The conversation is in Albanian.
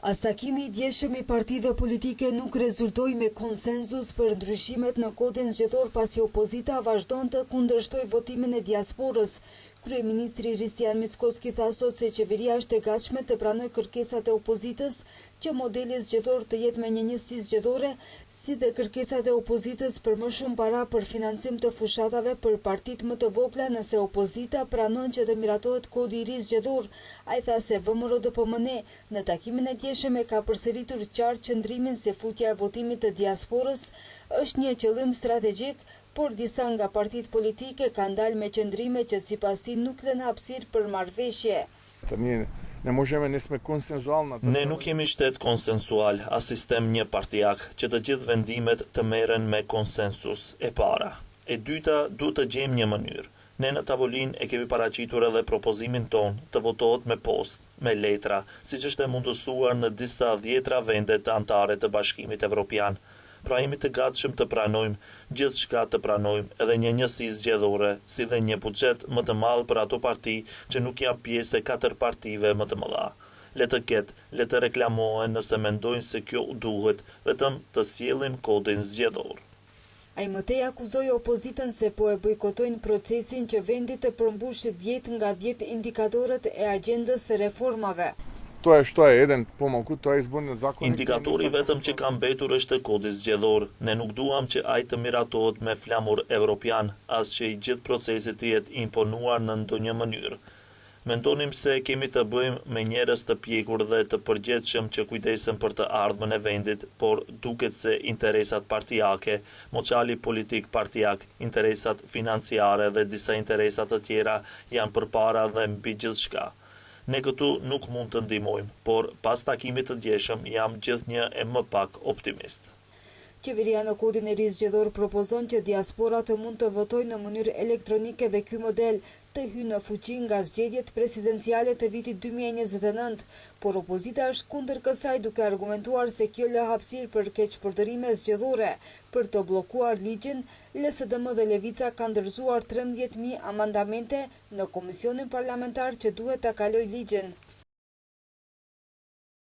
As takimi I djeshëm I partive politike nuk rezultoi me konsenzus për ndryshimet në kodin zgjedhor pasi opozita vazhdon të kundërshtoj votimin e diasporës. Kryeministri Hristijan Mickoski tha sot se qeveria është e gatshme të pranojë kërkesat e opozitës që modeli zgjedhor të jetë me një njësi zgjedhore, si dhe kërkesat e opozitës për më shumë para për financim të fushatave për partitë më të vogla nëse opozita pranon që të miratohet kodi I ri zgjedhor. Ai tha se VMRO-DPMN në takimin e djeshëm e ka përsëritur qartë qëndrimin se futja e votimit të diasporës është një qëllim strategjik, por disa nga partitë politike kanë dalë me qëndrime që sipas tij nuk lën hapësirë për marrëveshje. Ne nuk jemi shtet konsensual, as sistem një partijak, që të gjithë vendimet të merren me konsensus e para. E dyta, duhet të gjejmë një mënyrë. Ne në tavolin e kemi paraqitur edhe propozimin ton të votohet me post, me letra, siç është e mundësuar në disa 10 vende të anëtare të Bashkimit Evropian. Pra jemi të gatshëm të pranojmë gjithçka të pranojmë, edhe një njësi zgjedhore, si dhe një buxhet më të madh për ato parti që nuk janë pjesë e 4 partive më të mëdha. Le të ketë, le të reklamohen nëse mendojnë se kjo duhet, vetëm të sjellim kodin zgjedhor. Ai mëtej akuzoi opozitën se po e bojkotojnë procesin që vendi të përmbushë 10 nga 10 indikatorët e agjendës së reformave. Indikatori vetëm që ka mbetur është kodi zgjedhor. Ne nuk duam që ai të miratohet me flamur evropian, as që I gjithë procesi të jetë imponuar në ndonjë mënyrë. Mendonim se kemi të bëjmë me njerëz të pjekur dhe të përgjegjshëm që kujdesen për të ardhmen e vendit, por duket se interesat partijake, moçali politik partijak, interesat financiare dhe disa interesat të tjera janë përpara dhe mbi gjithçka. Ne këtu nuk mund të ndihmojmë, por pas takimit të djeshëm jam gjithnjë e më pak optimist. Qeveria në kodin e ri zgjedhor propozon që diaspora të mund të votojë në mënyrë elektronike dhe ky model të hyjë në fuqi nga zgjedhjet presidenciale të vitit 2029, por opozita është kundër kësaj duke argumentuar se kjo lë hapësirë për keqpërdorime zgjedhore. Për të bllokuar ligjin, LSDM dhe Levica kanë dorëzuar 13.000 amandamente në Komisionin Parlamentar që duhet ta kalojë ligjin.